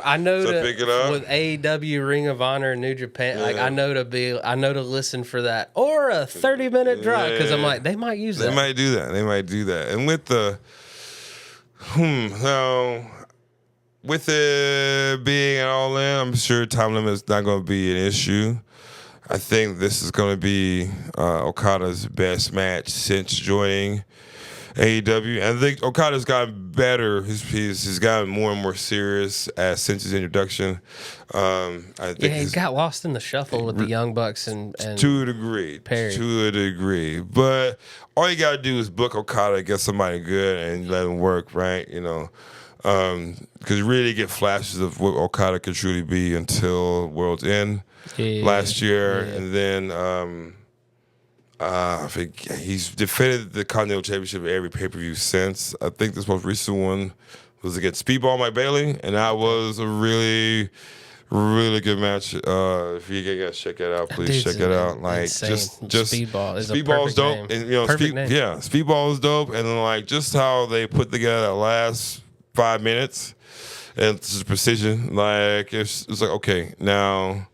I know to pick it up. With AEW, Ring of Honor, and New Japan, I know to listen for that or a 30-minute drive because I'm they might use that. They might do that. And with with it being an all in, I'm sure time limit is not going to be an issue. I think this is going to be Okada's best match since joining AEW. And I think Okada's gotten better. He's gotten more and more serious since his introduction. I think he got lost in the shuffle with the Young Bucks and to a degree. Perry. To a degree. But all you got to do is book Okada, get somebody good, and let him work, right? Because you really get flashes of what Okada could truly be until World's End last year. Yeah. And then I think he's defended the Continental Championship at every pay-per-view since. I think this most recent one was against Speedball Mike Bailey, and that was a really, really good match. If you guys check it out, please check it out. Just Speedball is Speedball's dope, name. And Speedball is dope, and then just how they put together that last 5 minutes, and it's just precision. It's okay now.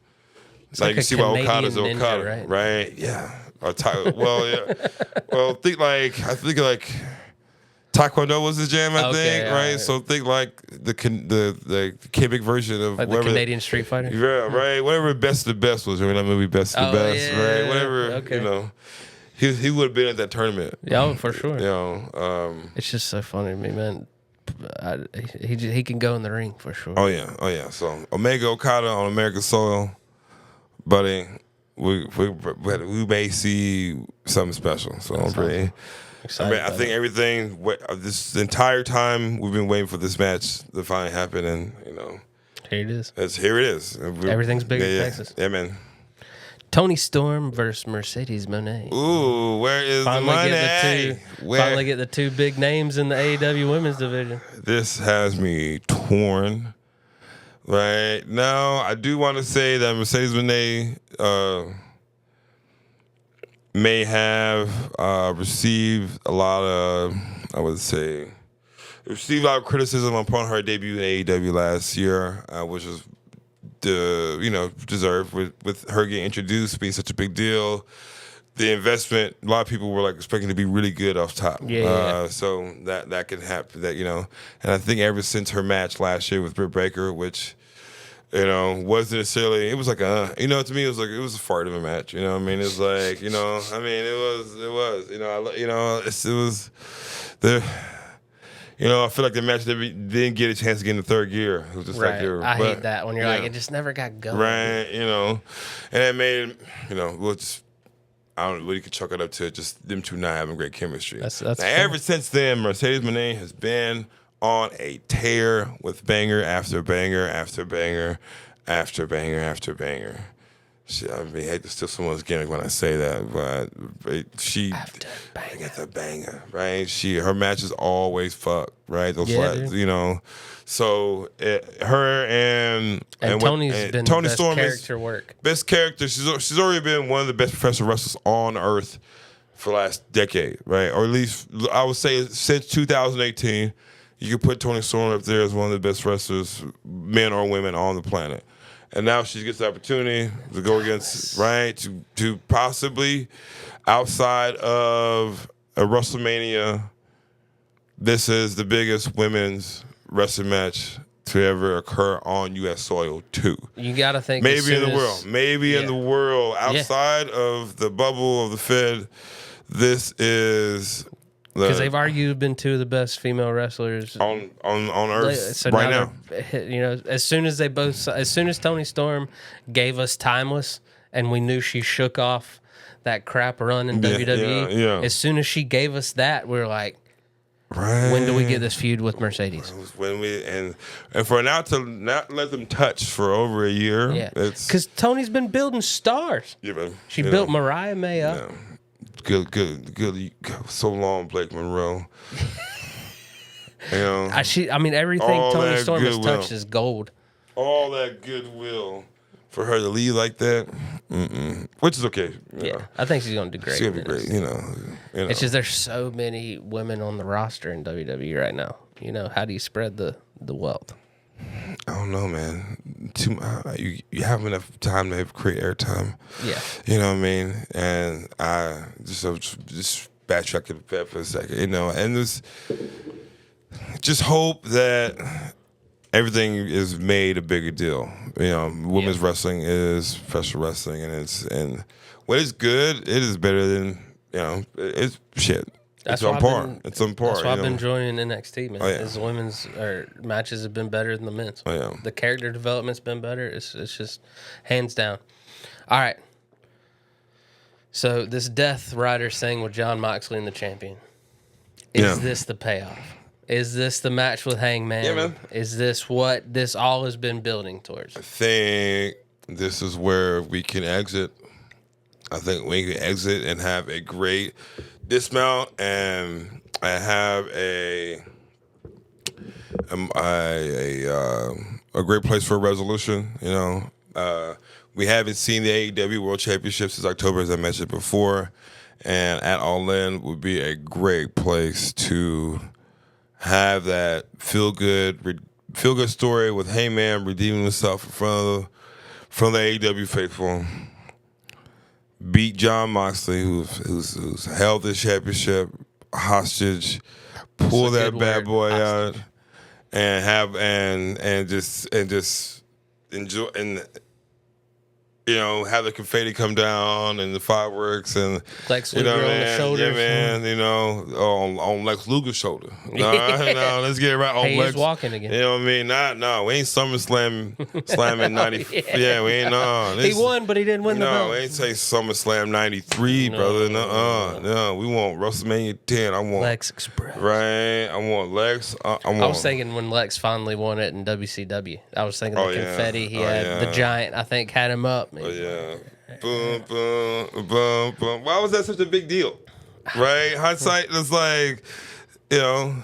You see why Okada's Okada, right? Yeah. Well, I think Taekwondo was his jam, I think, right? Yeah. So think the Quebec version of the Canadian Street Fighter. Yeah, right. Whatever Best of the Best was. Remember that movie Best of the Best, right? Whatever, he would have been at that tournament. Yeah, for sure. It's just so funny to me, man. He can go in the ring for sure. Oh yeah. So Omega Okada on American soil, buddy. we may see something special. So I'm pretty excited. I think everything. This entire time we've been waiting for this match to finally happen, and here it is. Here it is. Everything's big in Texas. Yeah, man. Toni Storm versus Mercedes Moné. Ooh, where is the money? Finally get the two big names in the AEW women's division. This has me torn. Right now, I do want to say that Mercedes Moné may have received a lot of, received a lot of criticism upon her debut in AEW last year, which was deserved with her getting introduced, being such a big deal. The investment, a lot of people were like expecting to be really good off top. So that can happen. And I think ever since her match last year with Britt Baker, which wasn't necessarily, it was like to me it was a fart of a match. It was like it was the. I feel like the match didn't get a chance to get in the third gear. It was just right. I hate that when you're like, it just never got going. Right, and it made, I don't know what you could chalk it up to, just them two not having great chemistry. That's ever since then, Mercedes Moné has been on a tear with banger after banger after banger after banger after banger. I hate to steal someone's gimmick when I say that, but she gets a banger, right? Her matches always fuck, right? Those So her and Tony's been Toni Storm character work. Best character. She's already been one of the best professional wrestlers on earth for the last decade, right? Or at least I would say since 2018, you could put Toni Storm up there as one of the best wrestlers, men or women, on the planet. And now she gets the opportunity to go against, right, to possibly, outside of a WrestleMania, this is the biggest women's wrestling match to ever occur on U.S. soil, too. You got to think. Maybe in the world. Maybe in the world. Outside of the bubble of the Fed, this is... Because they've argued been two of the best female wrestlers on earth right now. As soon as Toni Storm gave us Timeless, and we knew she shook off that crap run in WWE. As soon as she gave us that, we were like, when do we get this feud with Mercedes? When we and for now to not let them touch for over a year, because Tony's been building stars. Yeah, man. She built Mariah May up. Yeah. Good. So long, Blake Monroe. Everything Toni Storm has touched is gold. All that goodwill for her to leave like that, which is okay. I think she's gonna do great. She's gonna be great. It's just there's so many women on the roster in WWE right now. How do you spread the wealth? I don't know, man. You have enough time to create airtime. Yeah. You know what I mean? And I just backtrack it for a second, and just hope that everything is made a bigger deal. Women's wrestling is professional wrestling, and when it's good, it is better than, it's shit. It's on par. That's why I've been joining NXT, man. His women's matches have been better than the men's. Oh, yeah. The character development's been better. It's just hands down. All right. So this Death Rider thing with Jon Moxley and the champion. Is this the payoff? Is this the match with Hangman? Yeah, man. Is this what this all has been building towards? I think this is where we can exit. I think we can exit and have a great dismount and have a great place for a resolution. We haven't seen the AEW World Championship since October, as I mentioned before, and at All In would be a great place to have that feel good story with Heyman redeeming himself in front of the AEW faithful. Beat Jon Moxley, who's held this championship hostage, pull that bad boy out, and have and just enjoy have the confetti come down and the fireworks and Lex Luger on the shoulders. Yeah, man. On Lex Luger's shoulder. No, let's get it right on Hey, Lex. He's walking again. You know what I mean? No, we ain't SummerSlam slamming 90. Yeah, we ain't. No, he won, but he didn't win the belt. No, we ain't say SummerSlam 93, brother. No, we want WrestleMania 10. I want Lex Express. Right, I want Lex. I was thinking when Lex finally won it in WCW. I was thinking the confetti. He had the Giant. I think had him up. Oh yeah, boom, boom, boom, boom. Why was that such a big deal? Right, hindsight is like, yeah,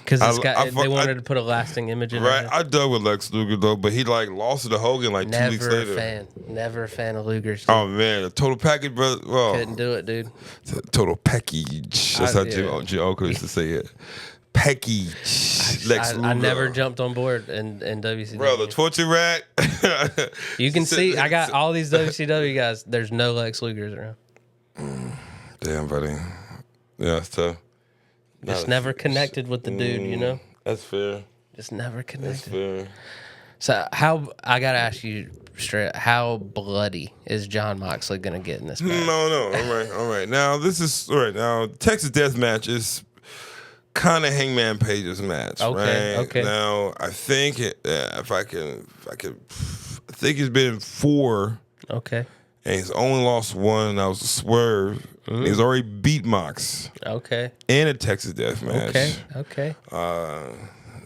because they wanted to put a lasting image in it. Right, I dug with Lex Luger though, but he lost it to Hogan 2 weeks later. Never a fan of Luger's. Dude. Oh man, the total package, brother. Well, couldn't do it, dude. Total package. That's how Jim Oka used to say it. Package. I never jumped on board in WCW. Bro, the torture rack. You can see I got all these WCW guys. There's no Lex Lugers around. Damn, buddy. Yeah, it's tough. Just never connected with the dude, That's fair. Just never connected. That's fair. So I gotta ask you straight, how bloody is John Moxley gonna get in this match? No. All right. Now this is all right. Now Texas Death Match is kind of Hangman Page's match, right? Okay. Now I think if I think he's been in 4. Okay. And he's only lost 1, and that was a swerve. He's already beat Mox. Okay. In a Texas Death Match. Okay.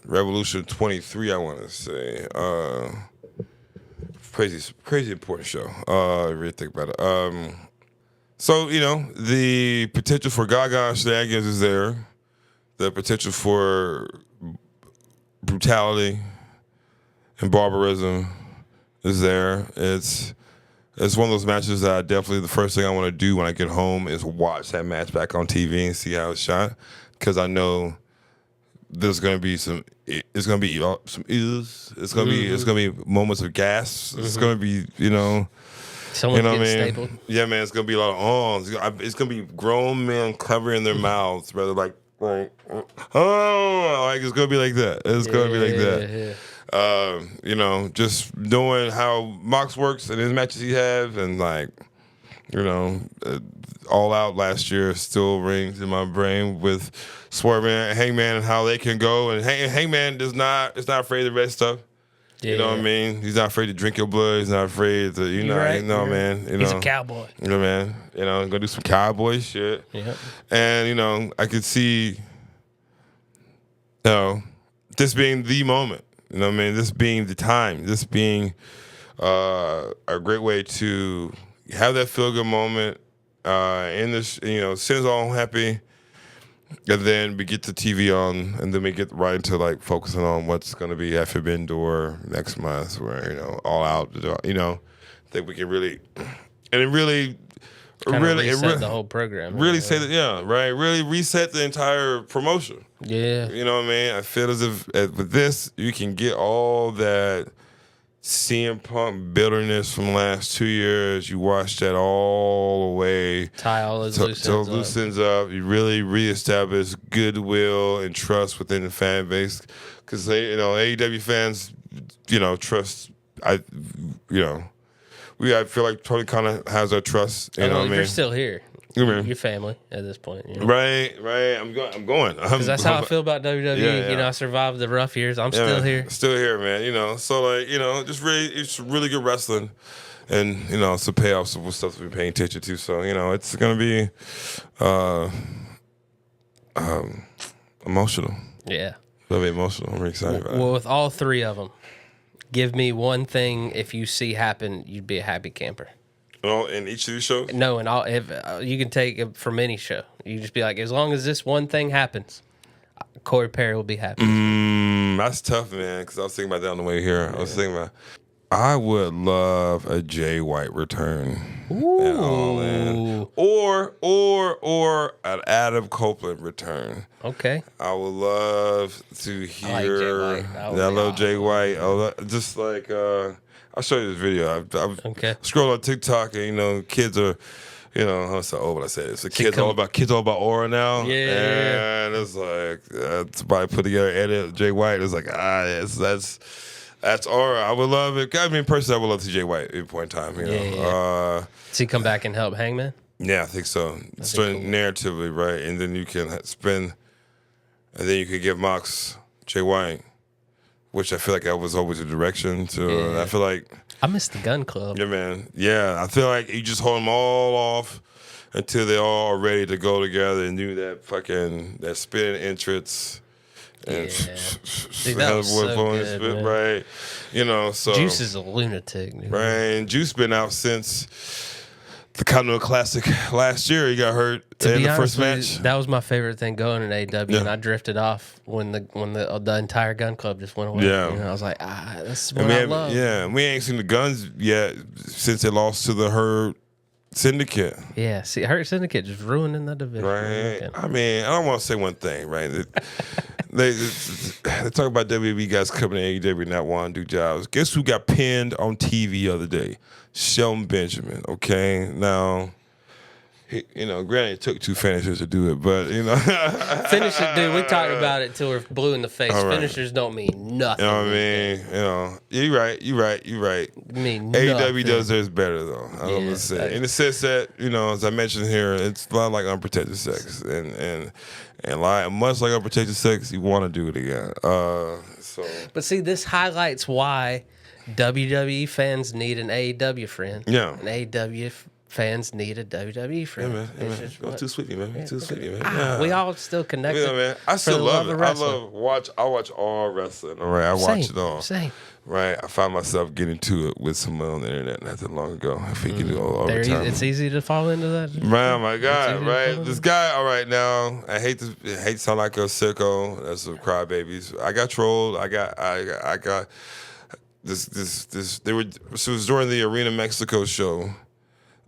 Revolution 23, I want to say. Crazy important show. Really think about it. So, the potential for Gaga shenanigans is there. The potential for brutality and barbarism is there. It's one of those matches that the first thing I want to do when I get home is watch that match back on TV and see how it's shot, because I know there's gonna be some issues. It's gonna be moments of gas. It's gonna be Someone getting stapled. Yeah, man. It's gonna be a lot of It's gonna be grown men covering their mouths, brother. Like it's gonna be like that. It's gonna be like that. Yeah. Just knowing how Mox works and his matches he have, and All Out last year still rings in my brain with Swerve and Hangman and how they can go. And Hangman is not afraid of red stuff. Yeah. You know what I mean? He's not afraid to drink your blood. He's not afraid to, man. He's a cowboy. Man. Gonna do some cowboy shit. Yeah. And, I could see, this being the moment. You know what I mean? This being the time. This being a great way to have that feel-good moment in this, send us all happy, and then we get the TV on, and then we get right into, focusing on what's going to be at Forbidden Door next month, where, All Out, I think we can really, and it really reset the whole program. Really say that, right? Really reset the entire promotion. Yeah. You know what I mean? I feel as if with this, you can get all that CM Punk bitterness from the last 2 years. You watch that all the way. Tie all those loose ends up. You really reestablish goodwill and trust within the fan base. Because, AEW fans, trust, I feel like Tony kind of has our trust. You know what I mean? You're still here. Your family at this point. Right. I'm going. Because that's how I feel about WWE. Yeah. I survived the rough years. I'm still here. Still here, man. So just really, it's really good wrestling, and some payoffs of stuff to be paying attention to. So it's gonna be emotional. Yeah. It's gonna be emotional. I'm really excited about it. Well, with all 3 of them, give me one thing if you see happen, you'd be a happy camper. In each of these shows? No, and all if you can take it from any show. You just be like, as long as this one thing happens, Corey Perry will be happy. That's tough, man. Because I was thinking about that on the way here. I was thinking about, I would love a Jay White return. Ooh. Or an Adam Copeland return. Okay. I would love to hear. I love Jay White. Just like. I'll show you this video. I scroll on TikTok and kids are, I'm so old when I say this. The kids all about aura now. Yeah. And it's like somebody put together edit Jay White. It's like that's That's all right. I would love it. I mean, personally, I would love TJ White at any point in time. You know? Yeah. Does he come back and help Hangman? Yeah, I think so. Starting cool. Narratively, right? And then you can spin, and then you could give Mox Jay White, which I feel like that was always a direction to. I feel like I missed the Gun Club. Yeah, man. Yeah, I feel like you just hold them all off until they all are ready to go together and do that spin entrance. And Dude, that was so good, man. Right? You know, so Juice is a lunatic, dude. Right, and Juice been out since the Continental Classic last year. He got hurt in the first match. That was my favorite thing going in AEW, and I drifted off when the entire Gun Club just went away. Yeah, you know, I was like, that's what I love. Yeah, we ain't seen the Guns yet since they lost to the Hurt Syndicate. Yeah, see, Hurt Syndicate just ruining the division. Right. I mean, I don't want to say one thing, right? They talk about WWE guys coming to AEW and not wanting to do jobs. Guess who got pinned on TV the other day? Shelton Benjamin. Okay, now, granted, it took 2 finishers to do it, but finishers, dude. We talked about it till we're blue in the face. Right. Finishers don't mean nothing. You know what I mean? You're right. Mean AEW nothing. does theirs better though. I'm gonna say, in the sense that as I mentioned here, it's a lot like unprotected sex, and much like unprotected sex, you want to do it again. But see, this highlights why WWE fans need an AEW friend. Yeah, and AEW fans need a WWE friend. Yeah, man. Go too sweet, man. Too sweet, man. Yeah. We all still connected. Yeah, man. I still love it. I watch all wrestling. All right, I watch it all. Same. Right, I find myself getting to it with someone on the internet not that long ago. I think you do all the time. It's easy to fall into that. Man, oh my God, right? This guy, all right now, I hate to sound like a sicko. That's some crybabies. I got trolled. I got this. It was during the Arena Mexico show.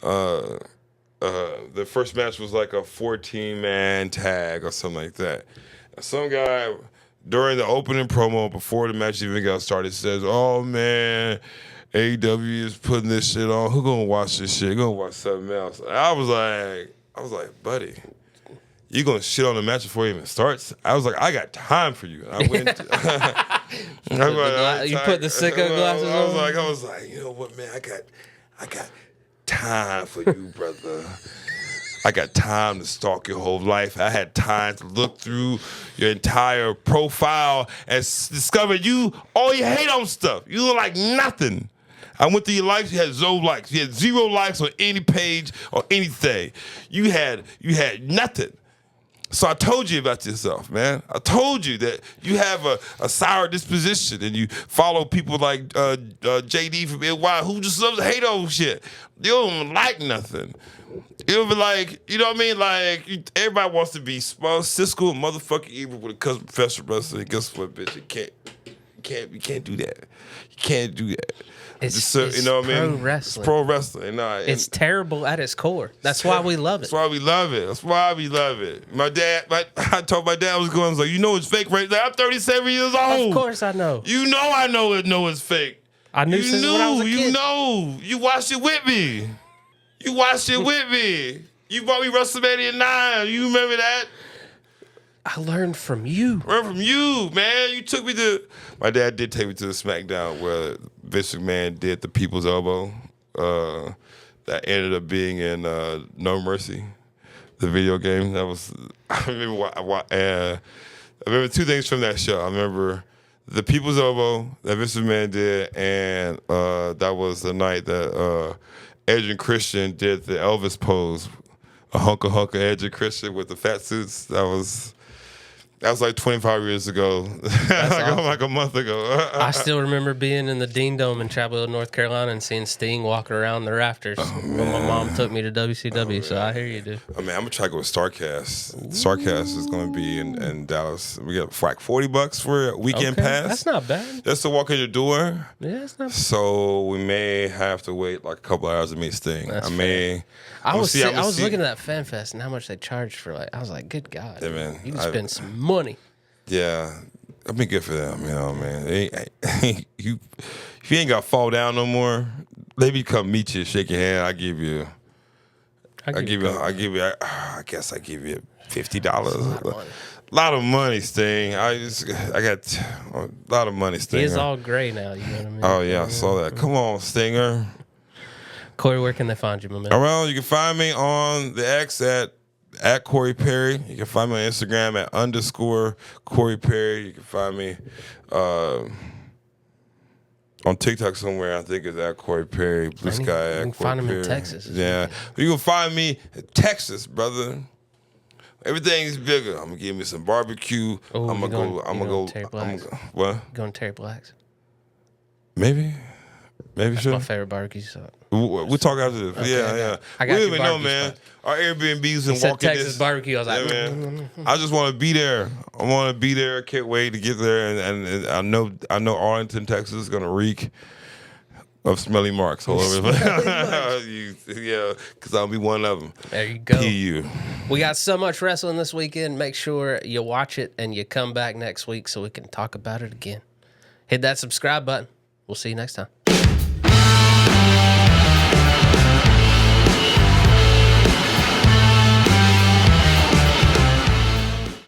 The first match was like a 14-man tag or something like that. Some guy during the opening promo before the match even got started says, "Oh man, AEW is putting this shit on. Who gonna watch this shit? Gonna watch something else?" I was like, buddy, you gonna shit on the match before it even starts? I was like, I got time for you. I went. You put the sicko glasses on. I was like, you know what, man? I got time for you, brother. I got time to stalk your whole life. I had time to look through your entire profile and discover all you hate on stuff. You don't like nothing. I went through your likes. You had 0 likes. You had 0 likes on any page or anything. You had nothing. So I told you about yourself, man. I told you that you have a sour disposition and you follow people like JD from NY who just loves to hate on shit. You don't like nothing. It'll be like, you know what I mean? Like, everybody wants to be small, Cisco, motherfucking evil when it comes to professional wrestling. Guess what, bitch? You can't do that. You can't do that. It's you know what I mean? Wrestling. It's pro wrestling. It's terrible at its core. That's why we love it. That's why we love it. I told my dad I was going, I was like, you know it's fake, right? Like, I'm 37 years old. Of course I know. I know it's fake. I knew since when I was a kid. You know. You watched it with me. You brought me WrestleMania 9. You remember that? I learned from you. Man. You took me to... My dad did take me to the SmackDown where Vince McMahon did the People's Elbow. That ended up being in No Mercy, the video game. That was... I remember 2 things from that show. I remember the People's Elbow that Vince McMahon did, and that was the night that Edge and Christian did the Elvis pose. A hunka Edge and Christian with the fat suits. That was like 25 years ago. like a month ago. I still remember being in the Dean Dome in Chapel Hill, North Carolina, and seeing Sting walking around the rafters when my mom took me to WCW. So I hear you, dude. I mean, I'm gonna try to go with StarCast. StarCast is gonna be in Dallas. We got like $40 for a weekend pass. That's not bad. Just to walk in the door. Yeah, it's not bad. So we may have to wait like a couple hours to meet Sting. I was looking at that FanFest and how much they charged for I was like, good God. Yeah, man. You can spend some money. Yeah. I've been good for them, man. If you ain't got to fall down no more, let me come meet you, shake your hand. I give you I guess I give you $50. A lot of money, Sting. I got a lot of money, Stinger. He is all gray now. You know what I mean? Oh yeah, I saw that. Come on, Stinger. Corey, where can they find you, my man? Well, you can find me on the X at Corey Perry. You can find me on Instagram at _Corey Perry. You can find me on TikTok somewhere. I think it's at Corey Perry. Blue Sky at You can Corey find him Perry. in Texas. Yeah, you can find me in Texas, brother. Everything's bigger. I'm gonna give me some barbecue. Ooh, I'm gonna go. Terry Black's. What? Going to Terry Black's. Maybe That's sure. my favorite barbecue spot. We'll talk after this. Okay, Yeah. I got we your don't even know, barbecue man. spot. Our Airbnbs He and said walking Texas this. barbecue. I was like, Yeah, man. I just want to be there. I want to be there. I can't wait to get there. And I know Arlington, Texas is gonna reek of smelly marks all over. Yeah, because I'll be one of them. There you go. PU. We got so much wrestling this weekend. Make sure you watch it and you come back next week so we can talk about it again. Hit that subscribe button. We'll see you next time.